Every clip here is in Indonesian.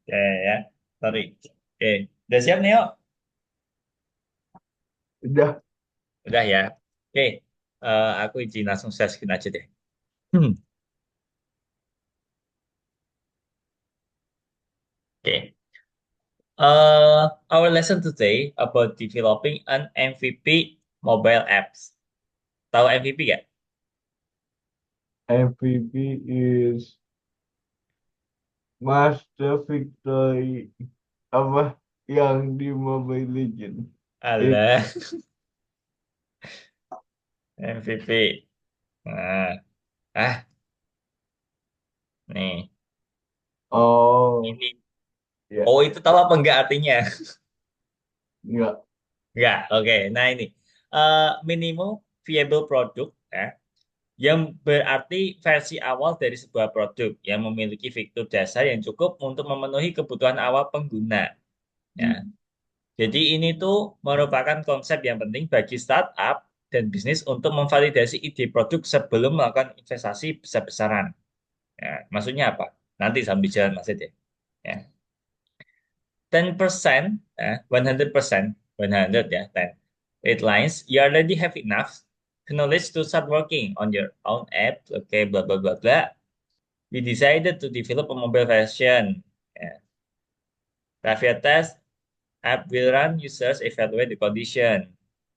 Ya, ya. Sorry. Oke. Udah siap, Neo? Udah. Udah ya. Oke. Aku izin langsung share screen aja deh. Hmm. Oke. Our lesson today about developing an MVP mobile apps. Tahu MVP gak? MVP is Master Victory apa yang di Mobile Legends. Eh, Alah, MVP. Nah, nih. oh, Ini. ya, Oh, itu tahu apa enggak artinya? enggak. Enggak. Oke. Nah, ini. Minimum viable product. Ya. Yang berarti versi awal dari sebuah produk yang memiliki fitur dasar yang cukup untuk memenuhi kebutuhan awal pengguna. Ya. Jadi ini tuh merupakan konsep yang penting bagi startup dan bisnis untuk memvalidasi ide produk sebelum melakukan investasi besar-besaran. Ya, maksudnya apa? Nanti sambil jalan Mas Ed ya. Ya. 10%, ya, 100%, 100 ya, 10. It lines, you already have enough knowledge to start working on your own app, okay, blah, blah, blah, blah. We decided to develop a mobile version. Yeah. Rafia test app will run users evaluate the condition.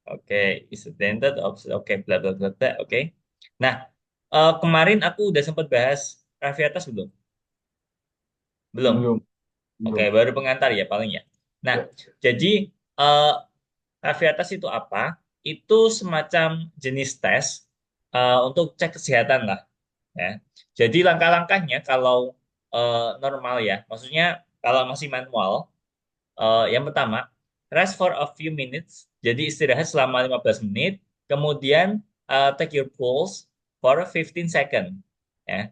Oke, okay. Is it intended? Oke, okay. Bla bla bla bla. Oke. Okay. Nah, kemarin aku udah sempat bahas Rafia test belum? Belum. Belum, Oke, belum. baru pengantar ya paling ya. Nah, Ya. jadi eh Rafia test itu apa? Itu semacam jenis tes untuk cek kesehatan lah. Ya. Jadi langkah-langkahnya kalau normal ya, maksudnya kalau masih manual, yang pertama, rest for a few minutes, jadi istirahat selama 15 menit, kemudian take your pulse for 15 second. Ya.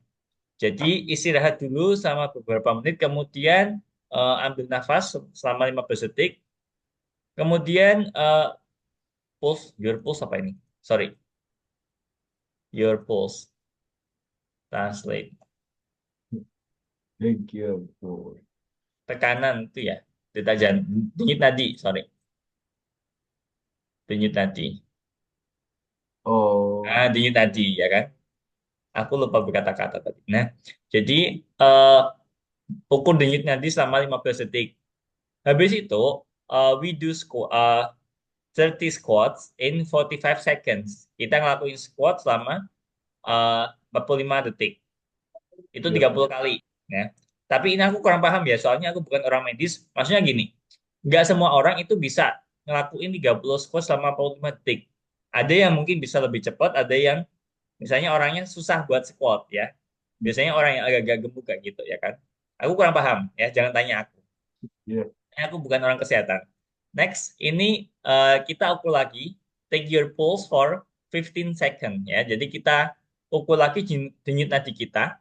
Jadi istirahat dulu selama beberapa menit, kemudian ambil nafas selama 15 detik, kemudian pulse, your pulse apa ini? Sorry, your pulse, translate. Thank you for. Tekanan itu ya, detak jantung, denyut nadi, sorry, denyut nadi. Oh, Denyut nadi, ya kan? Aku lupa berkata-kata tadi. Nah, jadi eh, ukur denyut nadi selama 15 detik. Habis itu, we do 30 squats in 45 seconds. Kita ngelakuin squat selama 45 detik. Itu ya. 30 kali. Ya. Tapi ini aku kurang paham ya, soalnya aku bukan orang medis. Maksudnya gini, nggak semua orang itu bisa ngelakuin 30 squat selama 45 detik. Ada yang mungkin bisa lebih cepat, ada yang misalnya orangnya susah buat squat ya. Biasanya orang yang agak-agak gemuk kayak gitu ya kan. Aku kurang paham ya, jangan tanya aku. Ya. Aku bukan orang kesehatan. Next, ini kita ukur lagi take your pulse for 15 second ya. Jadi kita ukur lagi denyut nadi kita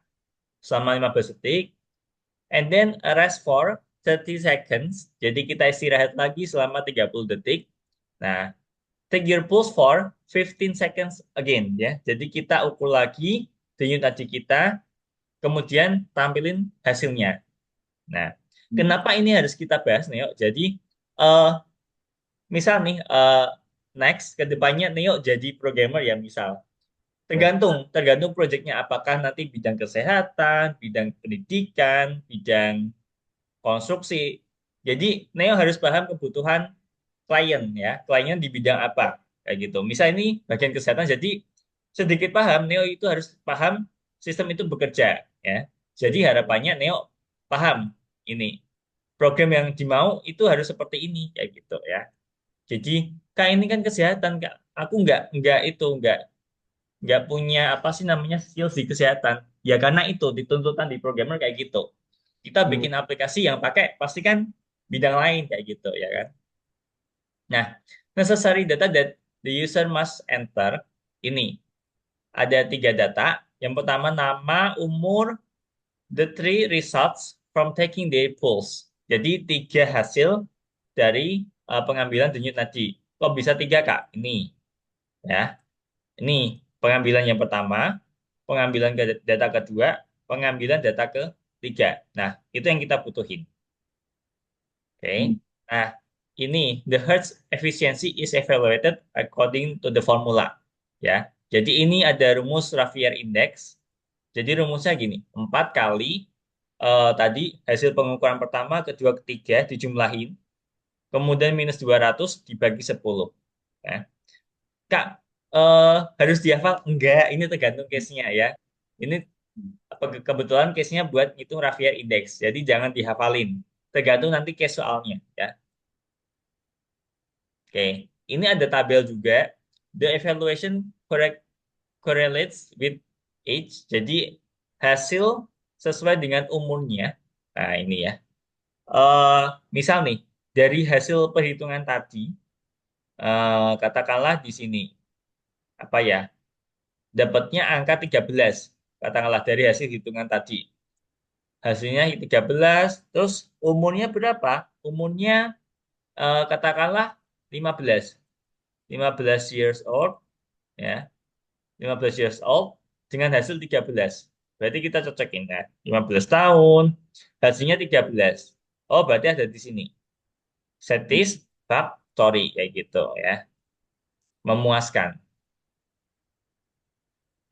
selama 15 detik and then rest for 30 seconds. Jadi kita istirahat lagi selama 30 detik. Nah, take your pulse for 15 seconds again ya. Jadi kita ukur lagi denyut nadi kita, kemudian tampilin hasilnya. Nah, kenapa ini harus kita bahas, Neo? Jadi, eh, misal nih, next ke depannya Neo jadi programmer ya, misal. Ya. Tergantung proyeknya apakah nanti bidang kesehatan, bidang pendidikan, bidang konstruksi. Jadi, Neo harus paham kebutuhan klien ya, kliennya di bidang apa, kayak gitu. Misal ini bagian kesehatan, jadi sedikit paham, Neo itu harus paham sistem itu bekerja ya. Jadi harapannya Neo paham ini program yang dimau itu harus seperti ini kayak gitu ya. Jadi kak ini kan kesehatan kak, aku nggak punya apa sih namanya skills di kesehatan. Ya karena itu dituntutan di programmer kayak gitu. Kita Hmm. bikin aplikasi yang pakai pasti kan bidang lain kayak gitu ya kan. Nah, necessary data that the user must enter ini ada tiga data. Yang pertama nama, umur, the three results from taking their pulse. Jadi tiga hasil dari pengambilan denyut nadi. Kok bisa tiga Kak? Ini ya. Ini pengambilan yang pertama, pengambilan data kedua, pengambilan data ketiga. 3. Nah, itu yang kita butuhin. Oke. Hmm. Nah, ini the Hertz efficiency is evaluated according to the formula. Ya. Jadi ini ada rumus Raffier Index. Jadi rumusnya gini, 4 kali tadi hasil pengukuran pertama, kedua, ketiga dijumlahin, kemudian minus 200 dibagi 10. Ya. Kak, harus dihafal? Enggak, ini tergantung case-nya ya. Ini kebetulan case-nya buat ngitung Raffier Index, jadi jangan dihafalin. Tergantung nanti case soalnya ya. Oke, ini ada tabel juga. The evaluation correlates with age. Jadi hasil sesuai dengan umurnya. Nah, ini ya. Eh, Misal nih, dari hasil perhitungan tadi, katakanlah di sini, apa ya, dapatnya angka 13. Katakanlah dari hasil hitungan tadi. Hasilnya 13, terus umurnya berapa? Umurnya katakanlah 15. 15 years old, ya. 15 years old dengan hasil 13. Berarti kita cocokin ya. 15 tahun, hasilnya 13. Oh, berarti ada di sini. Satisfactory kayak gitu ya. Memuaskan.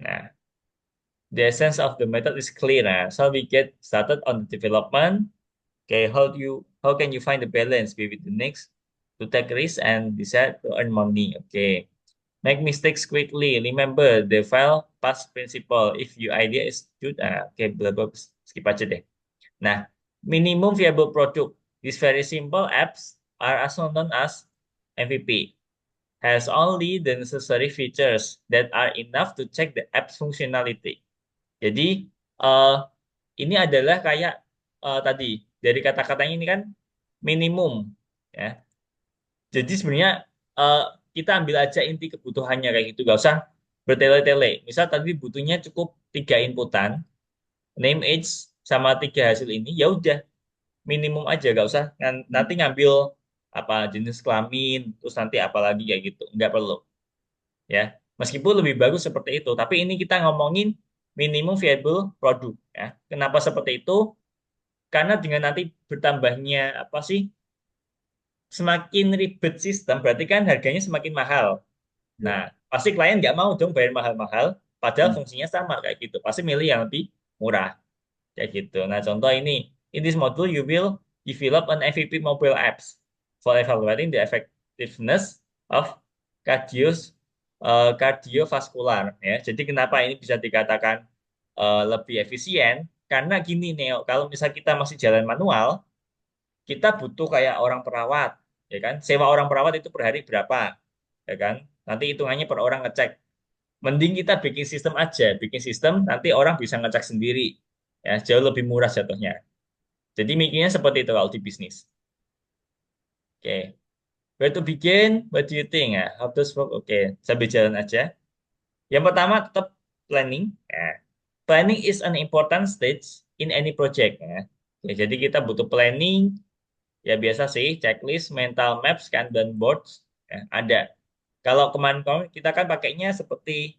Nah, the essence of the method is clear. Nah, so we get started on the development. Okay, how can you find the balance between the needs to take risks and decide to earn money? Okay. Make mistakes quickly. Remember the file pass principle. If your idea is good, oke, bla bla, skip aja deh. Nah, minimum viable product. These very simple apps are also known as MVP. Has only the necessary features that are enough to check the app's functionality. Jadi, eh, ini adalah kayak tadi dari kata-katanya ini kan minimum, ya. Jadi sebenarnya eh, kita ambil aja inti kebutuhannya kayak gitu, gak usah bertele-tele. Misal tadi butuhnya cukup 3 inputan, name, age, sama 3 hasil ini, ya udah minimum aja, gak usah nanti ngambil apa jenis kelamin, terus nanti apa lagi kayak gitu, nggak perlu ya. Meskipun lebih bagus seperti itu, tapi ini kita ngomongin minimum viable product ya. Kenapa seperti itu? Karena dengan nanti bertambahnya apa sih? Semakin ribet sistem, berarti kan harganya semakin mahal. Ya. Nah, pasti klien nggak mau dong bayar mahal-mahal, padahal Hmm. fungsinya sama kayak gitu. Pasti milih yang lebih murah kayak gitu. Nah, contoh ini, in this module you will develop an MVP mobile apps for evaluating the effectiveness of cardios cardiovascular ya. Jadi kenapa ini bisa dikatakan lebih efisien? Karena gini Neo, kalau misal kita masih jalan manual, kita butuh kayak orang perawat, ya kan? Sewa orang perawat itu per hari berapa, ya kan? Nanti hitungannya per orang ngecek. Mending kita bikin sistem aja, bikin sistem nanti orang bisa ngecek sendiri, ya jauh lebih murah jatuhnya. Jadi mikirnya seperti itu kalau di bisnis. Oke, where to begin? What do you think? Ya, how does work? Oke, sambil jalan aja. Yang pertama tetap planning. Ya. Planning is an important stage in any project. Ya. Ya, jadi kita butuh planning. Ya biasa sih, checklist, mental maps, Kanban boards, ya, ada. Kalau kemarin-kemarin kita kan pakainya seperti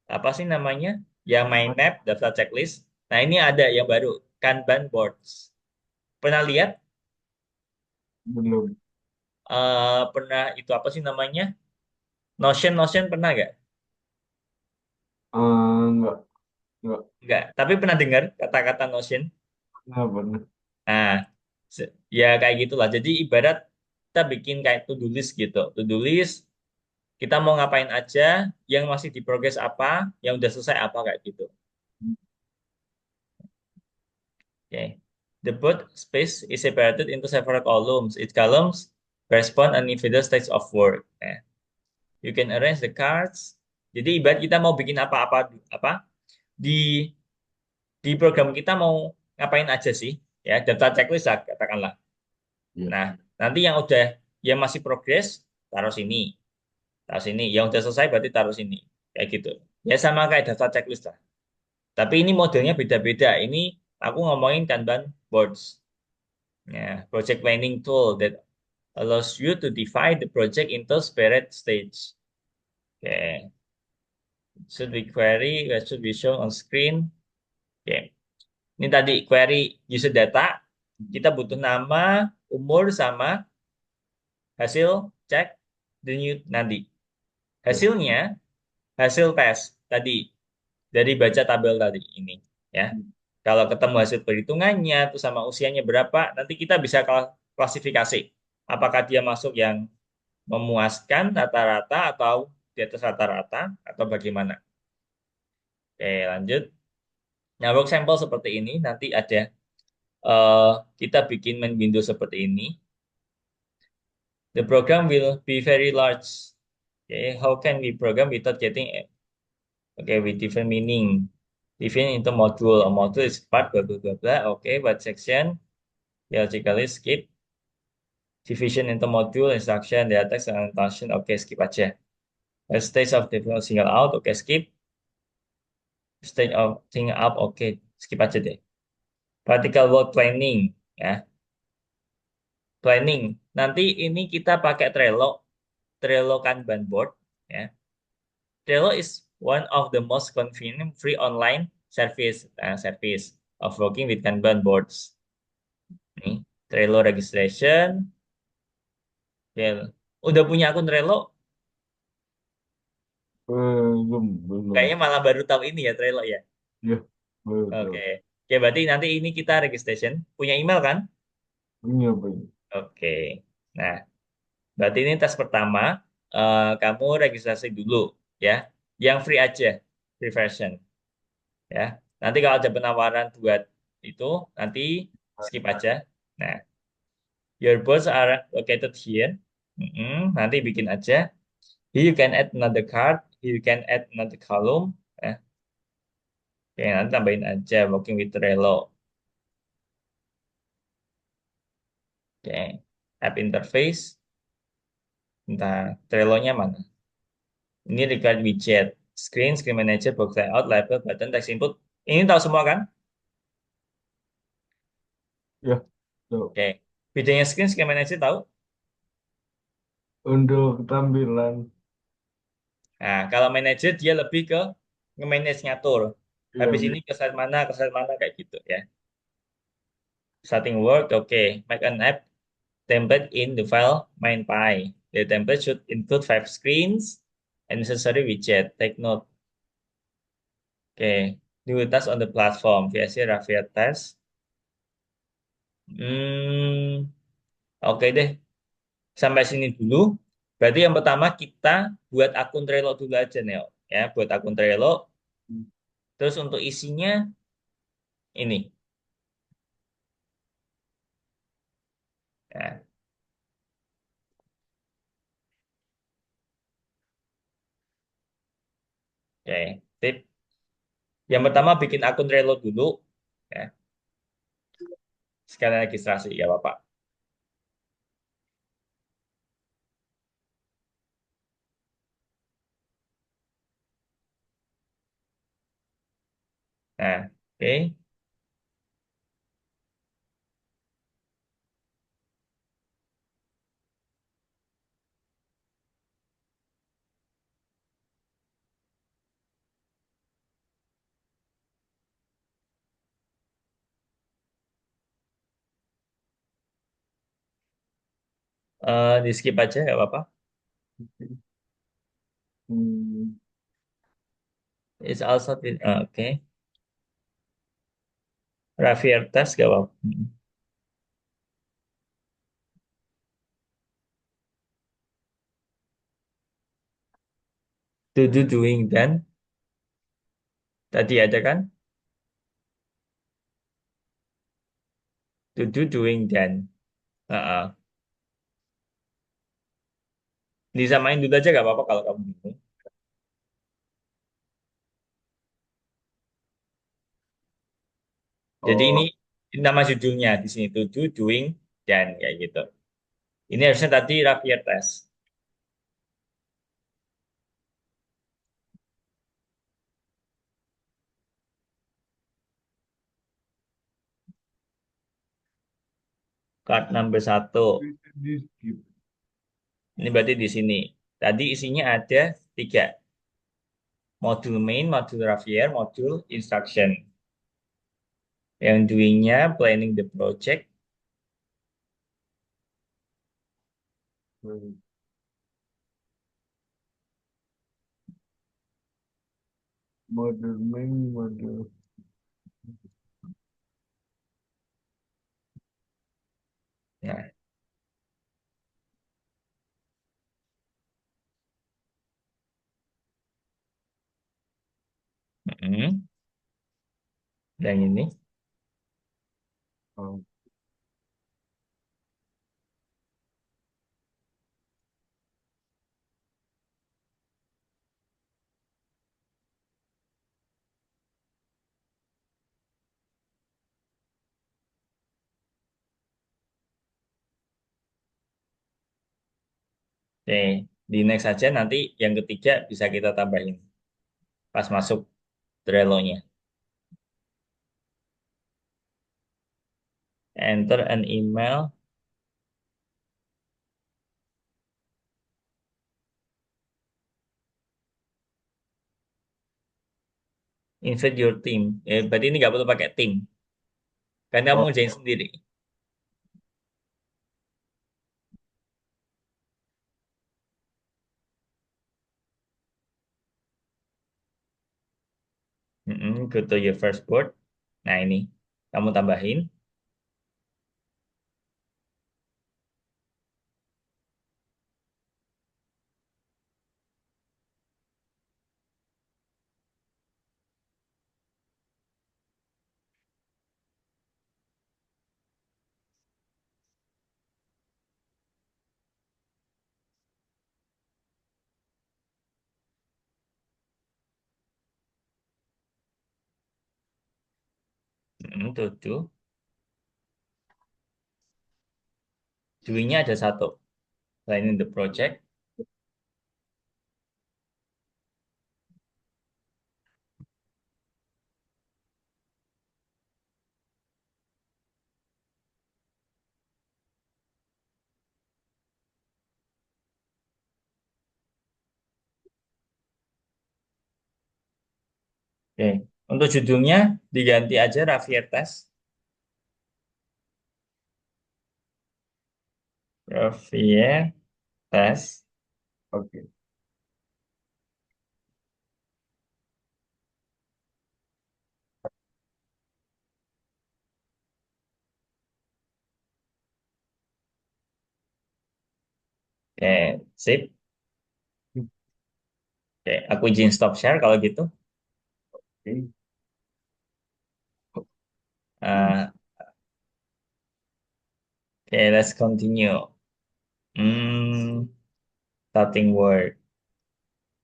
apa sih namanya? Ya mind map, daftar checklist. Nah ini ada yang baru, Kanban boards. Pernah lihat? Belum. Pernah itu apa sih namanya? Notion, Notion pernah nggak? Enggak, enggak, Nggak. Tapi pernah dengar kata-kata Notion? enggak pernah. Nah, ya kayak gitulah. Jadi ibarat kita bikin kayak to-do list gitu. To-do list, kita mau ngapain aja, yang masih di progress apa, yang udah selesai apa kayak gitu. Okay. The board space is separated into several columns. Each columns correspond an individual stage of work. You can arrange the cards. Jadi ibarat kita mau bikin apa-apa apa di di program kita mau ngapain aja sih? Ya, daftar checklist lah katakanlah. Iya. Nah, nanti yang udah yang masih progress taruh sini, taruh sini. Yang udah selesai berarti taruh sini. Kayak gitu. Ya sama kayak daftar checklist lah. Tapi ini modelnya beda-beda. Ini aku ngomongin Kanban boards. Ya, project planning tool that allows you to divide the project into separate stage. Okay. Should be query, that should be shown on screen. Okay. Ini tadi query user data, kita butuh nama, umur, sama hasil cek denyut nadi. Ya. Hasilnya, hasil tes tadi dari baca tabel tadi ini. Ya, kalau ketemu hasil perhitungannya, tuh sama usianya berapa, nanti kita bisa klasifikasi. Apakah dia masuk yang memuaskan rata-rata atau di atas rata-rata atau bagaimana. Oke, lanjut. Nah, work sampel seperti ini nanti ada eh, kita bikin main window seperti ini. The program will be very large. Okay, how can we program without getting okay with different meaning? Define into module. A module is part blah blah blah blah. Okay, what section? Logically skip. Division into module, instruction, data text, and function. Oke, skip aja. Stage of development single out. Oke, skip. Stage of thing up. Oke, skip aja deh. Practical work planning. Ya, planning. Nanti ini kita pakai Trello. Trello Kanban board. Ya. Trello is one of the most convenient free online service of working with Kanban boards. Nih, Trello registration. Ya, udah punya akun Trello? Belum. Kayaknya malah baru tahu ini ya Trello ya. Ya, betul. Oke. Oke, berarti nanti ini kita registration. Punya email kan? Ini apa ini? Oke. Nah, berarti ini tes pertama. Kamu registrasi dulu ya. Yang free aja, free version ya. Nanti kalau ada penawaran buat itu, nanti skip aja. Nah, your boards are located here. Nanti bikin aja. Here you can add another card. Here you can add another column. Ya. Oke, nanti tambahin aja working with Trello. Oke, app interface. Entah Trello-nya mana. Ini required widget. Screen manager, box layout, label, button, text input. Ini tahu semua kan? Ya, tuh. Oke. Bedanya screen manager tahu? Untuk tampilan, Nah, kalau manager dia lebih ke nge-manage ngatur. ya, Habis ini ke slide mana kayak gitu ya. Starting work, oke. Make an app template in the file main.py. The template should include 5 screens and necessary widget. Take note. Oke. Do a task on the platform. VSC Raffia test. Hmm, oke deh. Sampai sini dulu. Berarti yang pertama kita buat akun Trello dulu aja, Neo. Ya, buat akun Trello. Terus untuk isinya ini. Ya, oke. Tip. Yang pertama bikin akun Trello dulu. Ya, sekalian registrasi ya, Bapak. Nah, oke. Di skip aja nggak apa-apa. hmm, It's also oke. Raffier test nggak apa-apa. To do doing dan tadi ada kan? To do doing dan. Heeh. Disamain dulu aja nggak apa-apa kalau kamu bingung. Jadi ini oh, nama judulnya di sini to do doing dan kayak gitu. Ini harusnya tadi Raffier test. Card number 1. di skip. Ini berarti di sini. Tadi isinya ada 3. Modul main, modul Raffier, modul instruction. Yang doing-nya planning the project. Hmm. Modeling, model. Nah, mm-mm. Dan ini. Oh, Oke, di next aja nanti yang ketiga bisa kita tambahin pas masuk Trello-nya. Enter an email, invite your team. Berarti ini nggak perlu pakai tim, karena kamu oh, ngerjain sendiri. Go to your first board. Nah ini, kamu tambahin. Tujuh. Doing-nya ada satu. Planning the project. Oke, untuk judulnya diganti aja Rafier Test. Rafier Test. oke. Oke, sip. Oke, aku izin stop share kalau gitu. Oke. Uh, Oke, let's continue. Hmm, Starting word.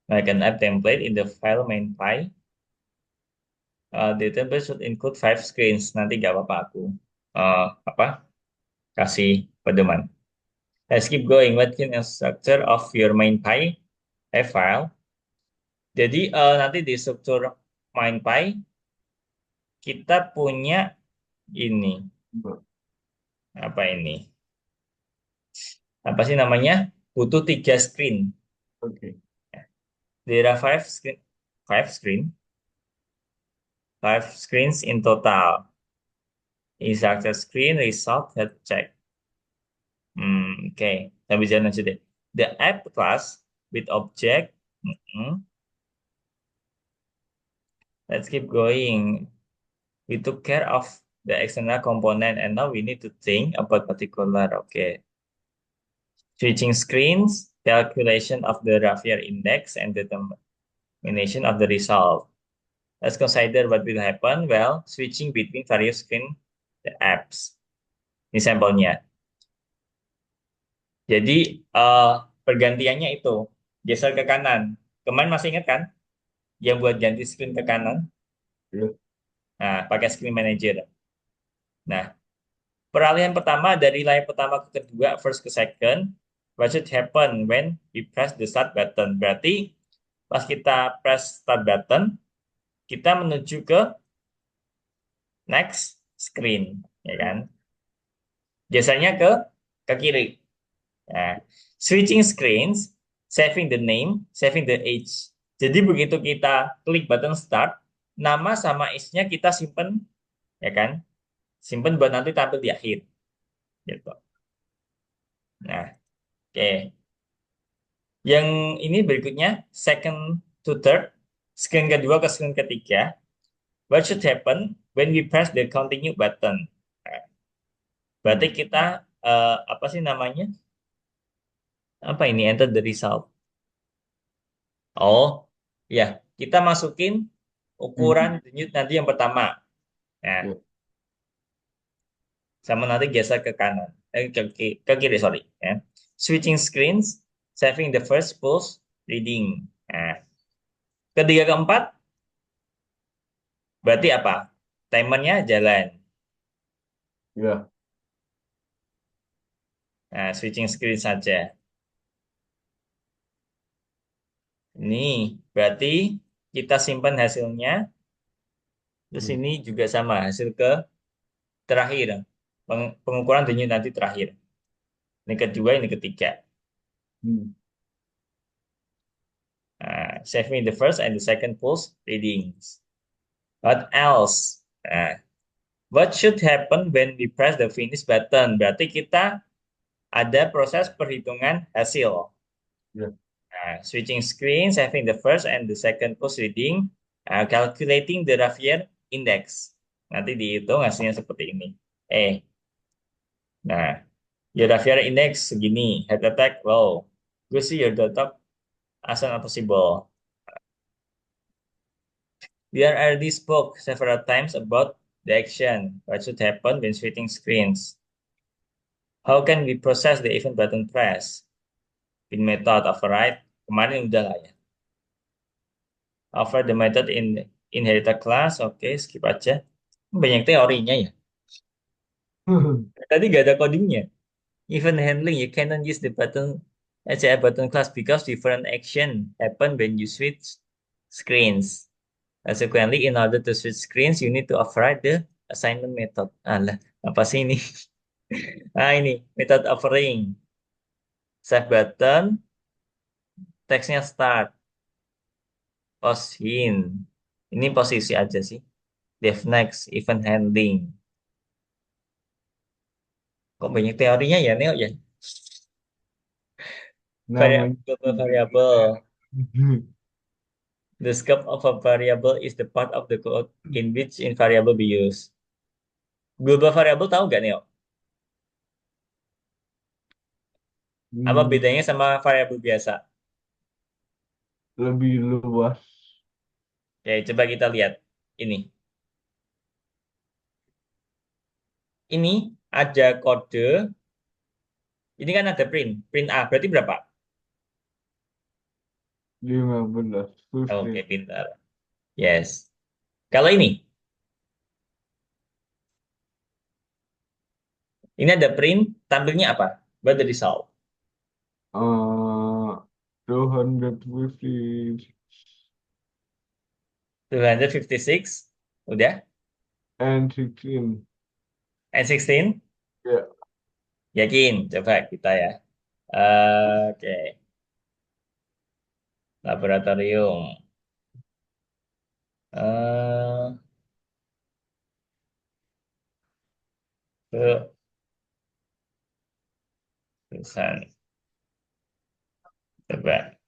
Like an app template in the file main file. The template should include five screens. Nanti gak apa-apa aku apa kasih pedoman. Let's keep going. What can the structure of your main pie file? Jadi nanti di struktur main pie kita punya ini apa ini? Apa sih namanya? Butuh tiga screen. Oke. There are five screens in total. Instructor screen, result, health check. Oke, sambil jalan aja deh. The app class with object. Hmm, let's keep going. We took care of the external component and now we need to think about particular. Okay. Switching screens, calculation of the Raphia index, and determination of the result. Let's consider what will happen. Well, switching between various screen the apps. Ini sampelnya. Jadi pergantiannya itu geser ke kanan. Kemarin masih ingat kan? Yang buat ganti screen ke kanan. Ya. Nah, pakai screen manager. Nah, peralihan pertama dari layar pertama ke kedua, first ke second, what should happen when we press the start button? Berarti pas kita press start button, kita menuju ke next screen, ya kan? Biasanya ke kiri. Nah, switching screens, saving the name, saving the age. Jadi begitu kita klik button start, nama sama age-nya kita simpen, ya kan? Simpen buat nanti tampil di akhir. Gitu. Nah, oke. Yang ini berikutnya, second to third, screen kedua ke screen ketiga. What should happen when we press the continue button? Nah, berarti Hmm. kita, apa sih namanya? Apa ini? Enter the result. Oh, ya. Kita masukin ukuran Hmm. denyut nanti yang pertama. Nah, Ya. sama nanti geser ke kanan. Ke kiri, sorry. Ya. Switching screens, saving the first pulse, reading. Nah, ketiga keempat, berarti apa? Timernya jalan. Ya. Nah, switching screen saja. Ini berarti kita simpan hasilnya. Terus Hmm. ini juga sama, hasil ke terakhir. Pengukuran denyut nanti terakhir. Ini kedua, ini ketiga. Hmm. Save me the first and the second pulse readings. What else? What should happen when we press the finish button? Berarti kita ada proses perhitungan hasil. Ya. Switching screen, saving the first and the second pulse reading, calculating the Ravier index. Nanti dihitung hasilnya seperti ini. Nah, your Ravier index segini, heart attack low. Gue sih your top as soon as possible. There are this spoke several times about the action, what should happen when switching screens. How can we process the event button press? In method override, kemarin udah lah ya. Offer the method in inherited class, oke, skip aja. Banyak teorinya ya. Tadi gak ada codingnya. Event handling, you cannot use the button as a button class because different action happen when you switch screens. Consequently, in order to switch screens, you need to override the assignment method. Alah, apa sih ini? Ah, ini, method offering. Save button, teksnya start, post hint. Ini posisi aja sih. Dev next, event handling. Kok banyak teorinya ya, Neo ya? Namanya juga. Variable. The scope of a variable is the part of the code in which in variable be used. Global variable tahu nggak, Neo? Apa Hmm. bedanya sama variabel biasa? Lebih luas. Oke, coba kita lihat. Ini. Ini ada kode. Ini kan ada print. Print A. Berarti berapa? 15. Oke, 15. pintar. Yes. Kalau ini ada print. Tampilnya apa? What the result? 250 256. Udah. and 16. And 16. Ya. Yakin? Coba kita ya. Oke. Laboratorium. Eh, ke tulisan. Coba.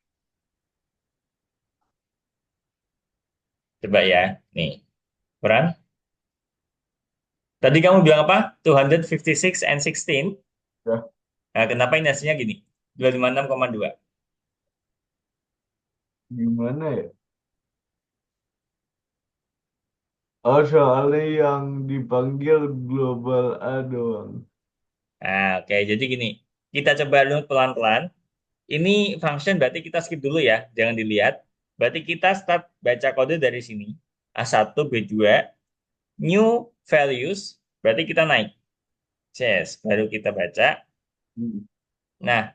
Coba ya. Nih. Peran. Tadi kamu bilang apa? 256 and 16. Ya. Nah, kenapa ini hasilnya gini? 256,2. Gimana ya? Oh, soalnya yang dipanggil global A doang. Nah, oke. Jadi gini. Kita coba dulu pelan-pelan. Ini function berarti kita skip dulu ya. Jangan dilihat. Berarti kita start baca kode dari sini. A1, B2, new values. Berarti kita naik. Yes, baru kita baca. Hmm. Nah,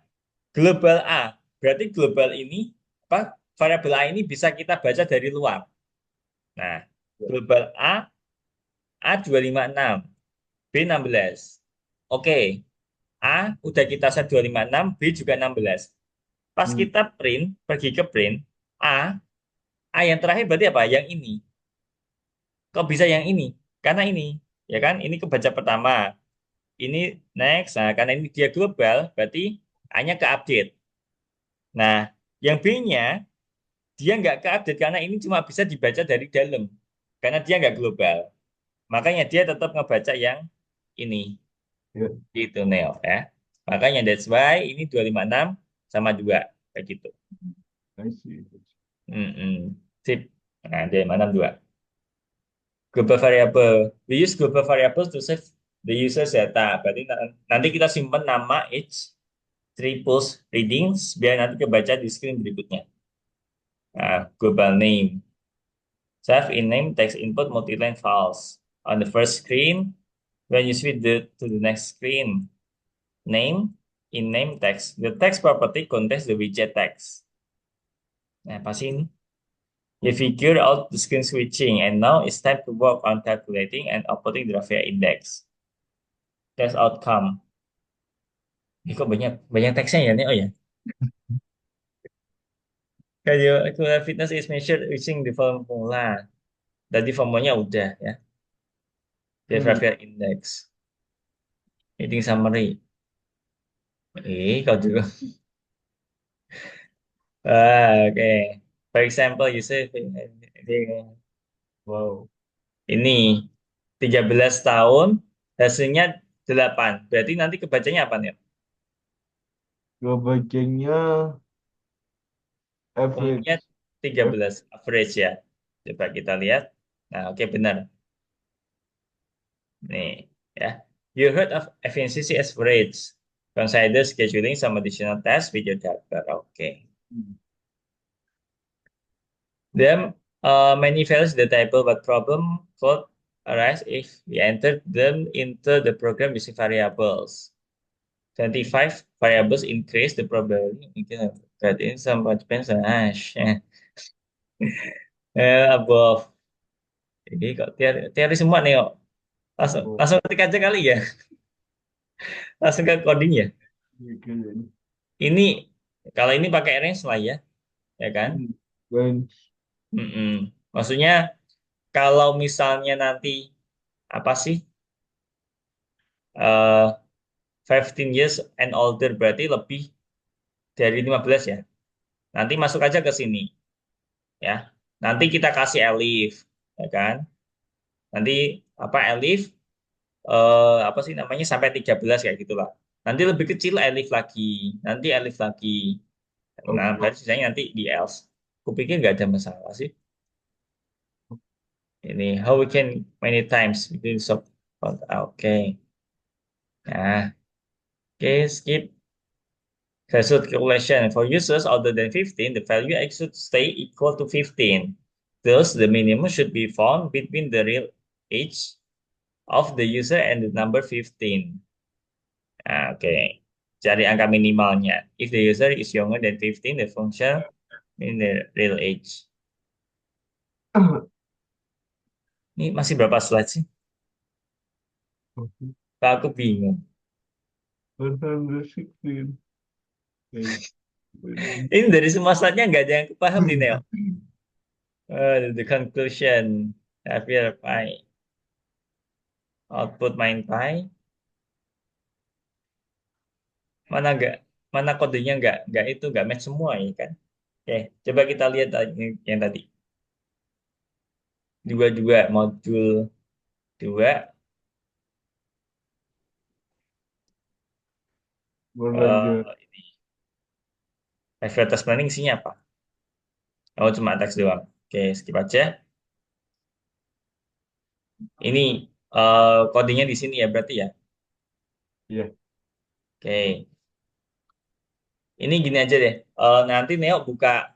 global A. Berarti global ini, apa, variabel A ini bisa kita baca dari luar. Nah, Ya. global A256, B16. Oke, A udah kita set 256, B juga 16. Pas Hmm. kita print, pergi ke print, A, A yang terakhir berarti apa? Yang ini. Kok bisa yang ini? Karena ini. ya kan? Ini kebaca pertama. Ini next. Nah, karena ini dia global, berarti hanya ke-update. Nah, yang B-nya, dia nggak ke-update karena ini cuma bisa dibaca dari dalam. Karena dia nggak global. Makanya dia tetap ngebaca yang ini. Ya, Gitu, Neo. Ya. Makanya that's why ini 256 sama 2. Kayak gitu. I see. Mm-mm. Sip. Nah, dia mana 2. Global variable. We use global variables to save the user's data. Berarti nanti kita simpan nama each three pulse readings biar nanti kebaca di screen berikutnya. Nah, global name. Save in name text input multiline files. On the first screen, when you switch to the next screen, name in name text. The text property contains the widget text. Nah, pasti ini. You figure out the screen switching, and now it's time to work on calculating and outputting the Raphia index. Test outcome. Ini kok banyak banyak teksnya ya nih? Oh ya. Kalau fitness is measured using the formula. Tadi formulanya udah ya. The Hmm. Raphia index. Meeting summary. Kau juga. Oke. For example, you say Wow. ini 13 tahun, hasilnya 8. Berarti nanti kebacanya apa nih? Ngebacanya Umumnya average. tiga Eh, belas average ya. Coba kita lihat. Nah, oke benar. Nih, ya. You heard of efficiency average. Consider scheduling some additional tasks with your data. Oke. Then, many values in the table, but problem could arise if we enter them into the program using variables. 25 variables increase the probability. That in some participants are above. Ini kok teori semua nih kok. Langsung, oh, langsung ketik aja kali ya. Langsung ke coding ya. kayaknya. Ini kalau ini pakai range lah ya kan? Hmm. Ben, Mm-mm. Maksudnya kalau misalnya nanti apa sih 15 years and older berarti lebih dari 15 ya. Nanti masuk aja ke sini ya. Nanti kita kasih elif ya kan? Nanti apa elif apa sih namanya sampai 13 kayak gitulah. Nanti lebih kecil elif lagi, nanti elif lagi. Nah, oke. baru sisanya nanti di else. Kupikir nggak ada masalah sih. Ini how we can many times between sub. Oke. Nah, oke skip. Threshold calculation for users older than 15, the value X should stay equal to 15. Thus, the minimum should be found between the real age of the user and the number 15. Nah, oke. Cari angka minimalnya. If the user is younger than 15, the function in the real age. Ini masih berapa slide sih? Kak, aku bingung. 116. Okay. Ben. Ini dari semua slide-nya nggak ada yang kepaham nih, Neo. The conclusion. Xavier Pi. Output main Pi. Mana nggak? Mana kodenya nggak itu nggak match semua ya kan? Oke, coba kita lihat yang tadi. Dua modul dua. Belajar. eh Advertisement planning isinya apa? Oh, cuma teks doang. Oke, skip aja. Ini codingnya di sini ya berarti ya. Ya, Oke, ini gini aja deh. Nanti Neo buka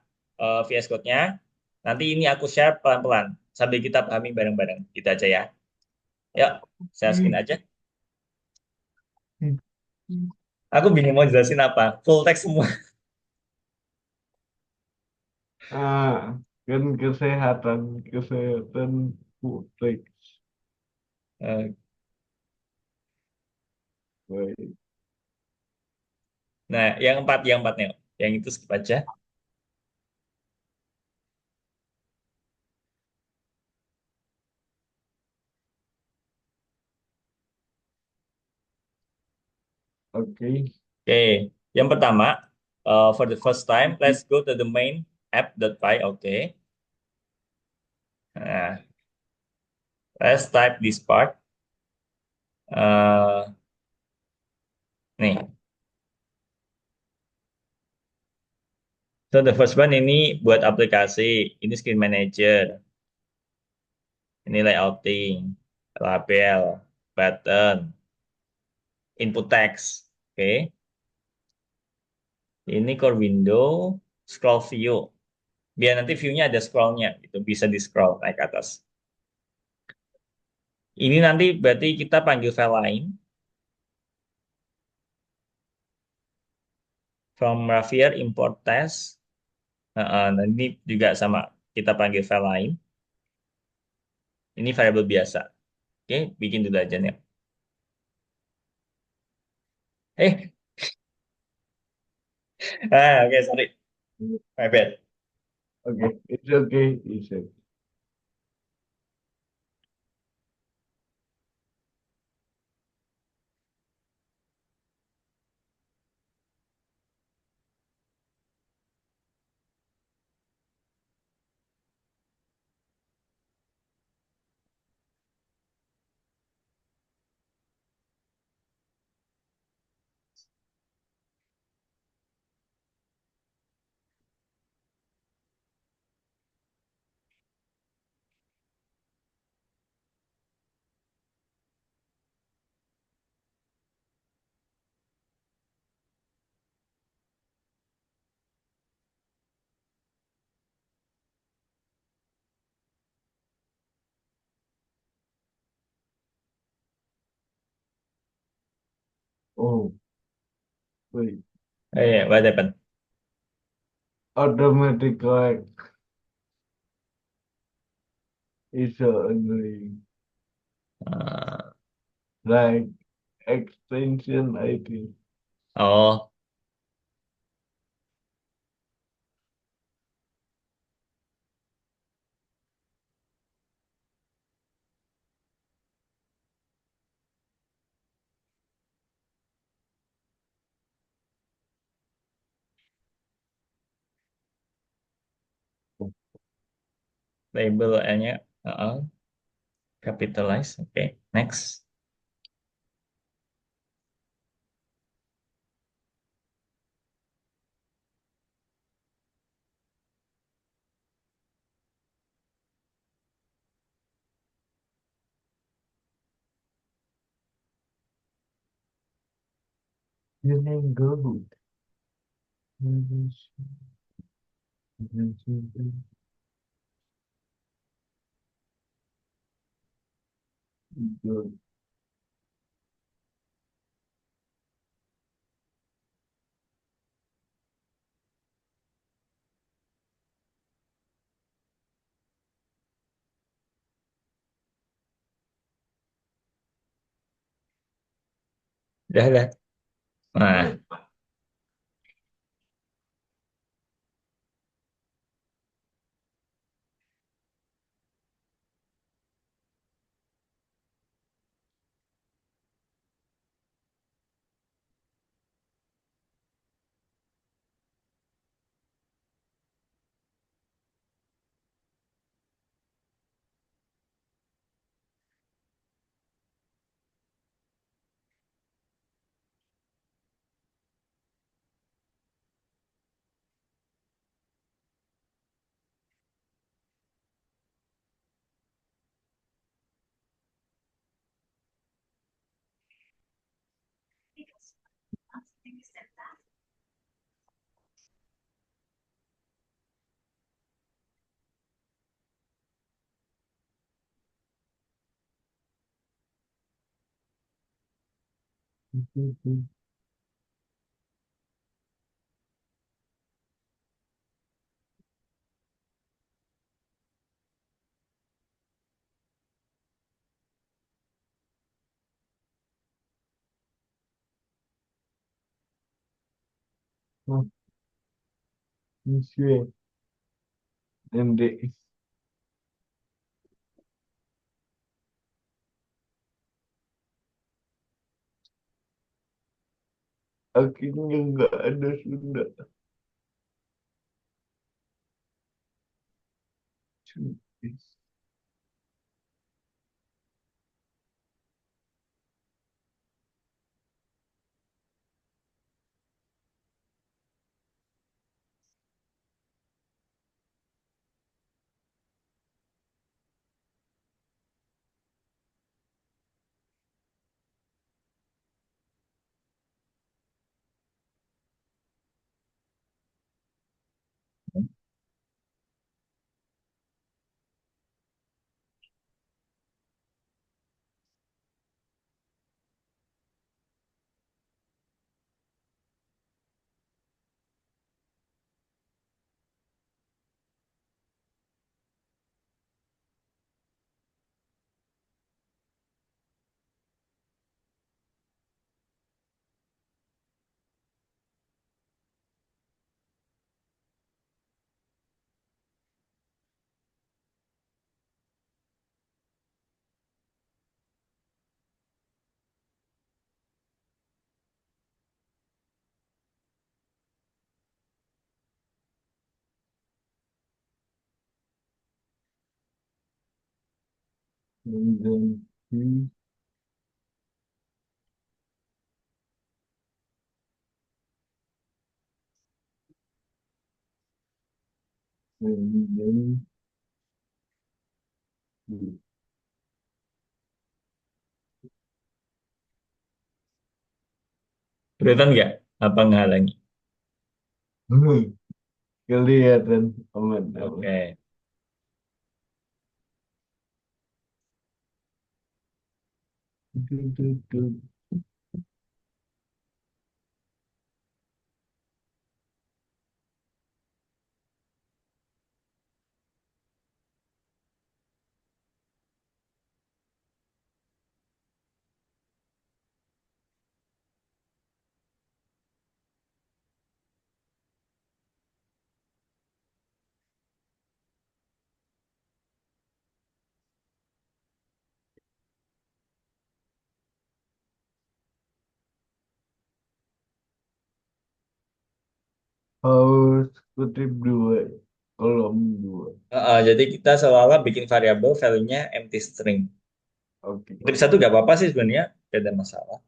VS Code-nya. Nanti ini aku share pelan-pelan sambil kita pahami bareng-bareng. Gitu aja ya. Yuk, share screen aja. Aku bingung mau jelasin apa. Full text semua. ah, kan kesehatan publik. Eh, Baik. Nah, yang empat Neo. Yang itu skip aja. Oke. Oke, yang pertama, for the first time, let's go to the main app.py. Oke, nah, let's type this part. Eh, nih, so the first one ini buat aplikasi, ini screen manager, ini layouting, label, button, input text. Oke, ini core window, scroll view. Biar nanti view-nya ada scroll-nya, gitu, bisa di scroll naik ke atas. Ini nanti berarti kita panggil file lain, from Ravier import test. Nah, ini juga sama, kita panggil file lain. Ini variabel biasa. Oke, bikin dulu aja nih. Eh, oke, sorry. My bad. Oke. It's okay. It's okay. Oh, wait. What happened? Automatic collect is so annoying. Uh, Like extension ID. oh, label nya capitalize. Oke, next. You can go. Good. Udah, udah. Nah, Oh, monsieur. MD. Akhirnya nggak ada Sunda. Mengganti, mengganti. Kelihatan nggak? Apa ngehalangi? Kelihatan aman aman. Oke. Harus kutip dua, kolom dua. Jadi kita seolah-olah bikin variabel value-nya empty string. Oke, Kutip satu nggak apa-apa sih sebenarnya, tidak ada masalah.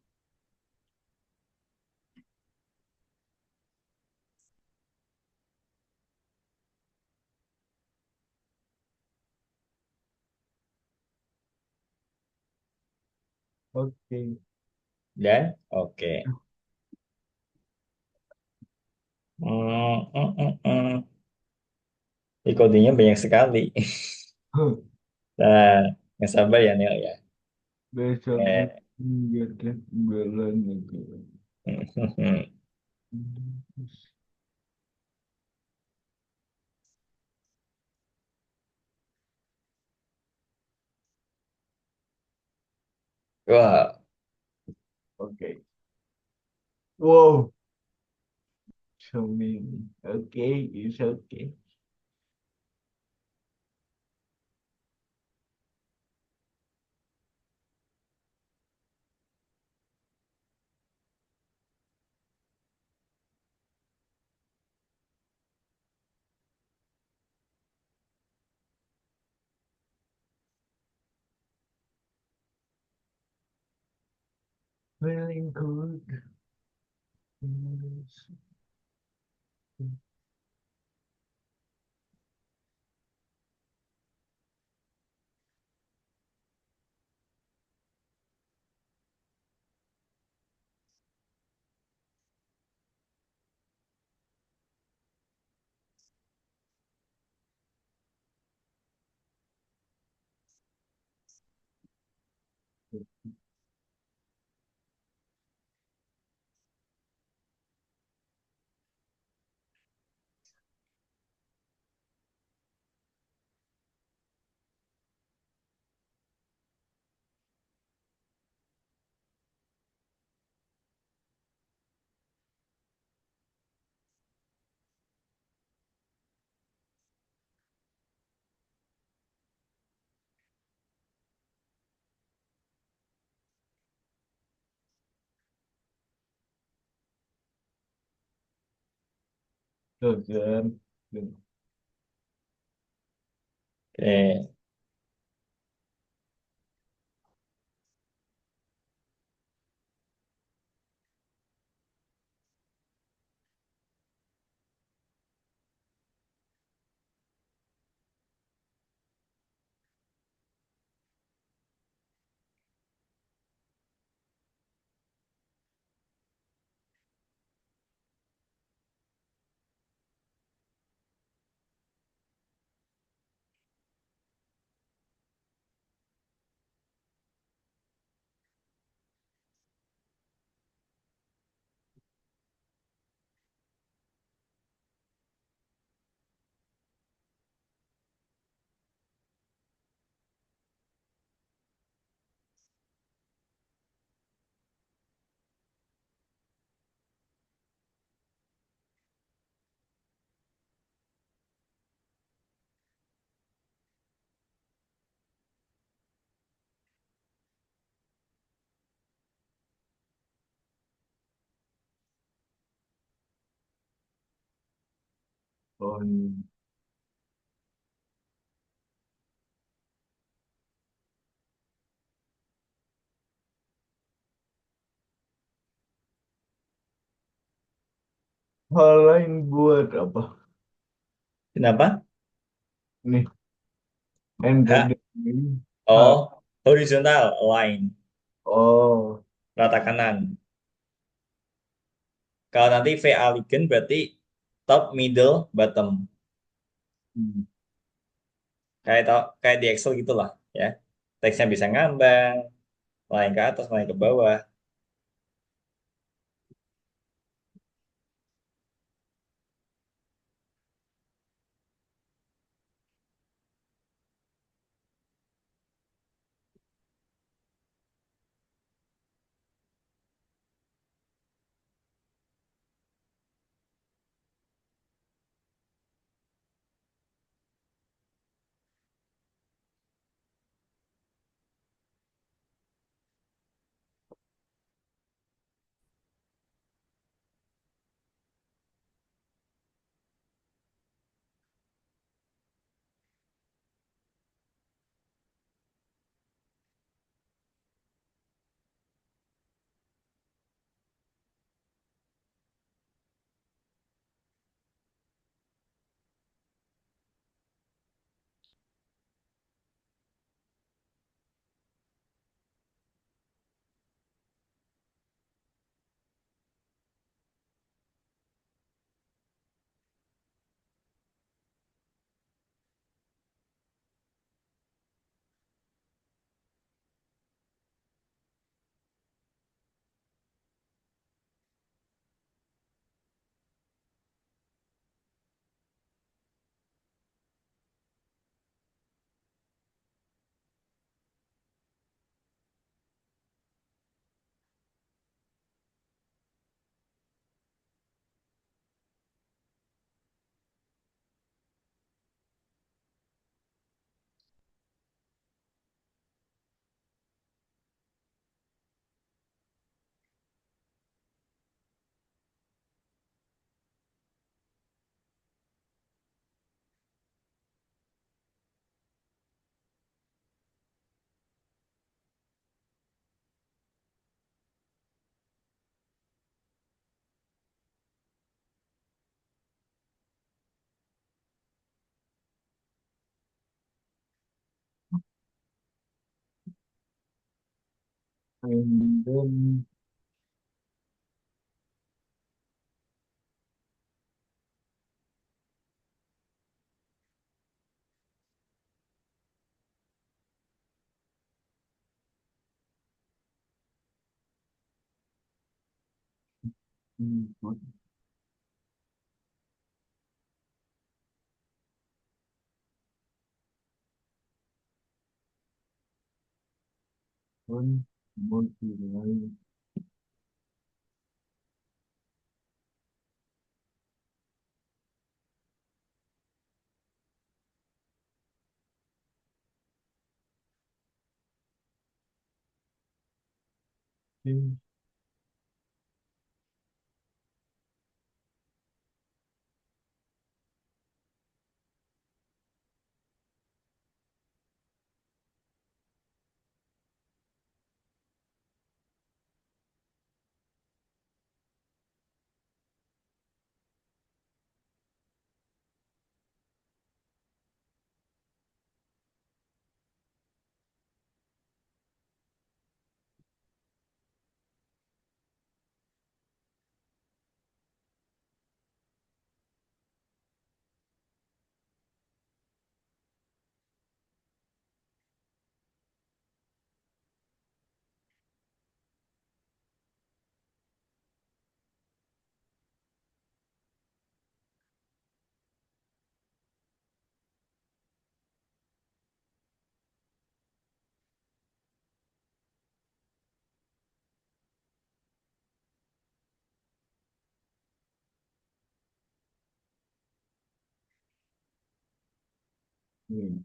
oke. Dan oke. Ini kodenya banyak sekali. Nah, nggak sabar ya Nel ya. Besok Eh, menjadi bela negara. Wah, Oke. Wow, so many. Okay, it's okay. Feeling good. Tuh kan. Oke. Oh, hal lain buat apa? Kenapa? Nih, H. entertainment. Hal. Oh, horizontal line, Oh, rata kanan. Kalau nanti VA Ligen berarti top, middle, bottom. hmm. Kayak di Excel gitulah ya. Teksnya bisa ngambang, line ke atas, line ke bawah. And then, what one multi-line thing? Hmm.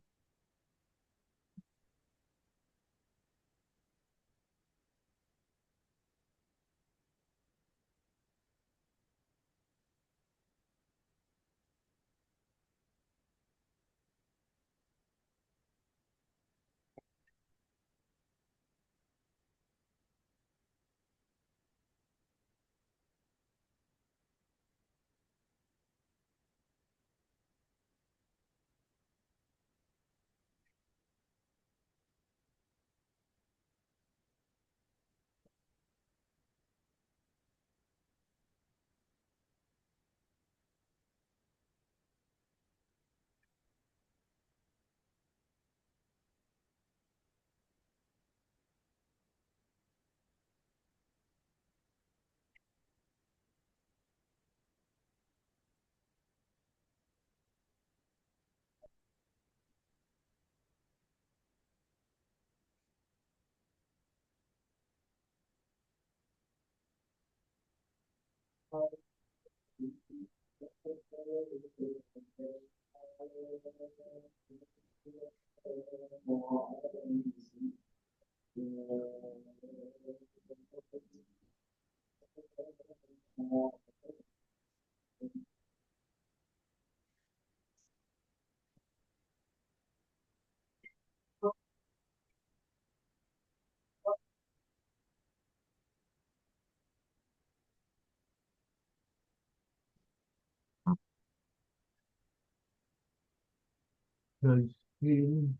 Hasil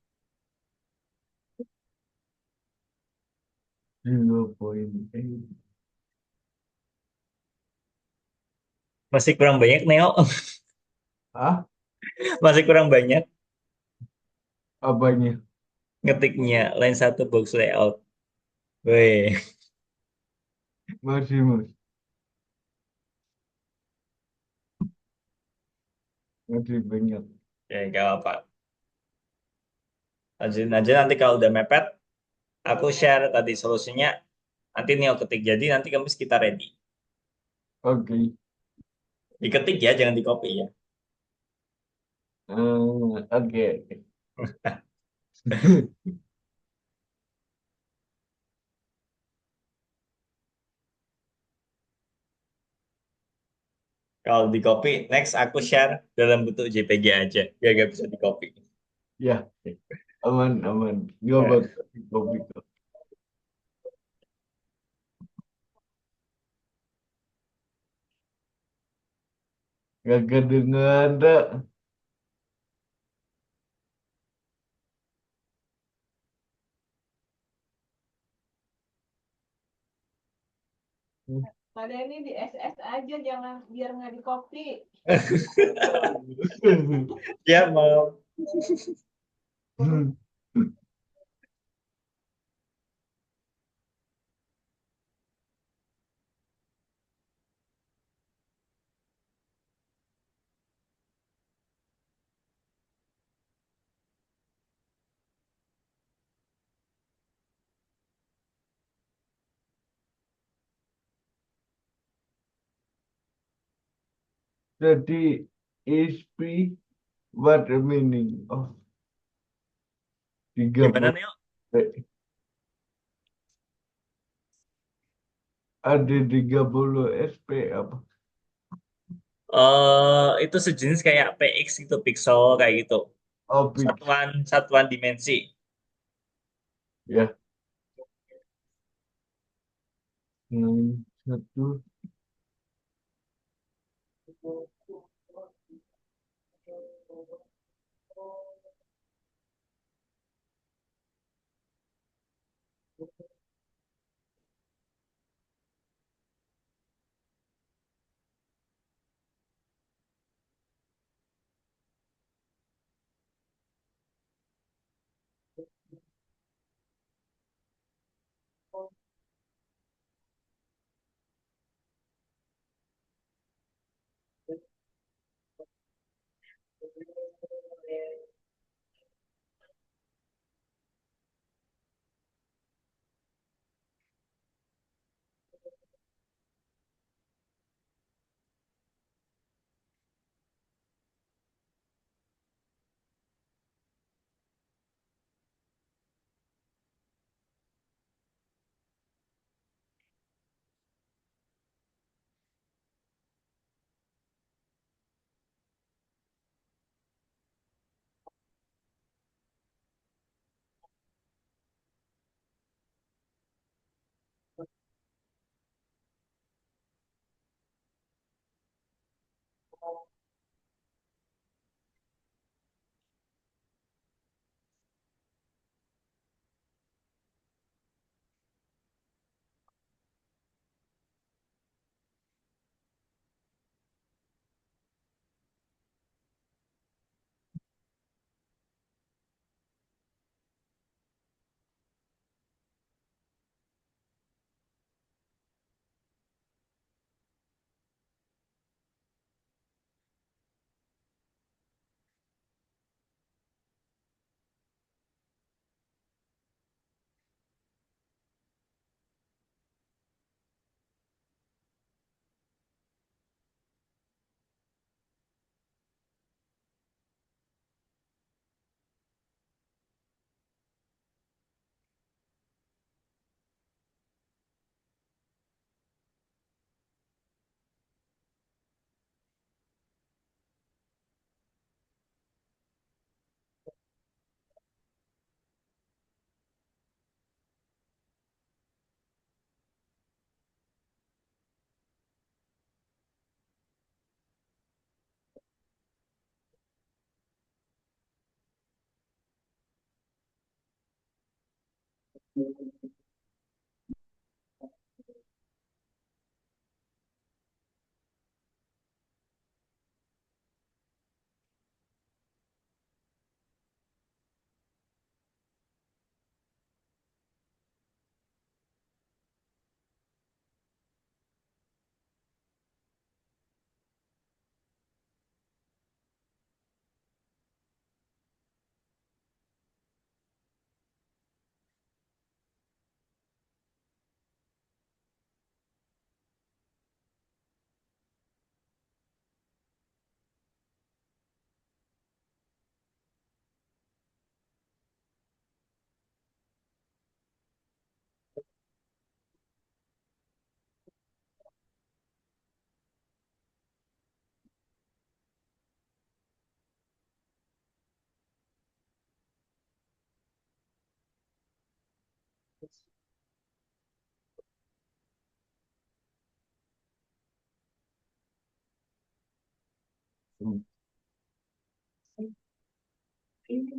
0,8. Masih kurang banyak, Neo. Ah, Masih kurang banyak apanya? ngetiknya. Line satu box layout. Weh, Masih, Mas. Masih banyak. ya gak apa. Lanjutin aja nanti kalau udah mepet, aku share tadi solusinya. Nanti Neo ketik. Jadi nanti kamu kita ready. Oke. Diketik ya, jangan di copy ya. Oke. Kalau di copy, next aku share dalam bentuk JPG aja. Biar gak bisa di copy. Ya, aman, aman. Nggak bakal kopi kok. Nggak kedengeran. Pada ini di SS aja, jangan biar nggak di copy. Ya mau. Jadi, SP, what the meaning of Gimana 30? Neo? Ada 30 SP apa? Itu sejenis kayak PX itu pixel kayak gitu. Opik. Satuan satuan dimensi. Ya. Satu.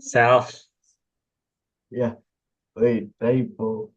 Self. Ya, wait, typo.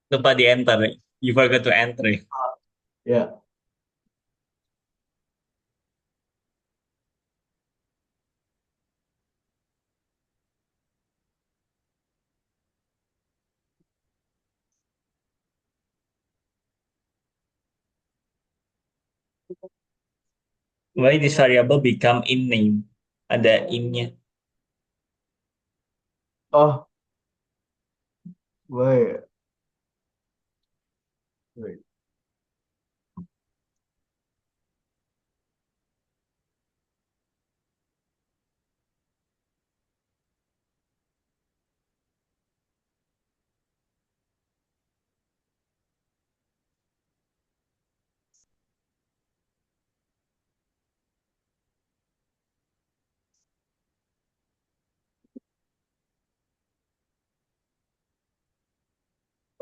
Lupa di enter. You forgot to enter. Ya, Why this variable become in name? Ada in-nya. oh, wait, wait.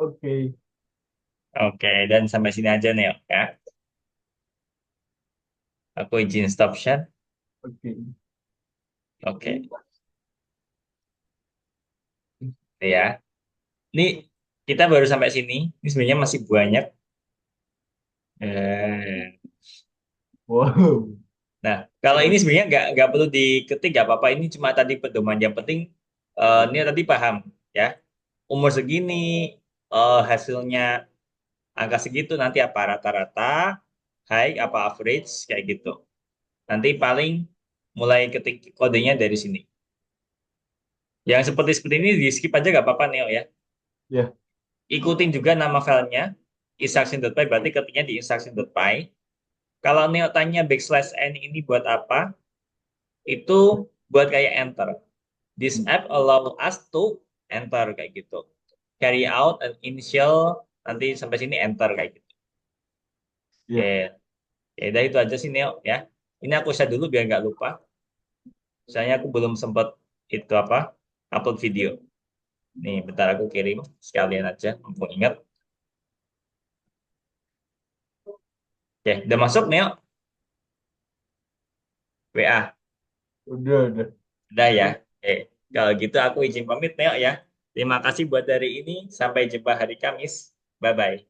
Oke, Oke, dan sampai sini aja nih ya. Aku izin stop share. oke. Oke, ya. Ini kita baru sampai sini. Ini sebenarnya masih banyak. Eh, Wow. Nah, kalau ini sebenarnya nggak perlu diketik, nggak apa-apa. Ini cuma tadi pedoman. Yang penting ini tadi paham ya. Umur segini, hasilnya angka segitu, nanti apa rata-rata, high, apa average, kayak gitu. Nanti paling mulai ketik kodenya dari sini. Yang seperti ini di skip aja nggak apa-apa Neo ya. Ya, Ikutin juga nama filenya, instruction.py, berarti ketiknya di instruction.py. Kalau Neo tanya backslash n ini buat apa, itu buat kayak enter. This app allow us to enter kayak gitu. Carry out an initial, nanti sampai sini enter kayak gitu. Oke, ya. ya udah itu aja sih Neo ya. Ini aku share dulu biar nggak lupa. Soalnya aku belum sempat itu apa upload video. Nih, bentar aku kirim sekalian aja, mumpung ingat. Oke, udah masuk Neo? WA. Udah. Udah ya. Oke, kalau gitu aku izin pamit Neo ya. Terima kasih buat hari ini. Sampai jumpa hari Kamis. Bye-bye.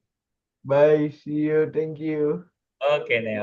Bye, see you, thank you. Oke, Neo.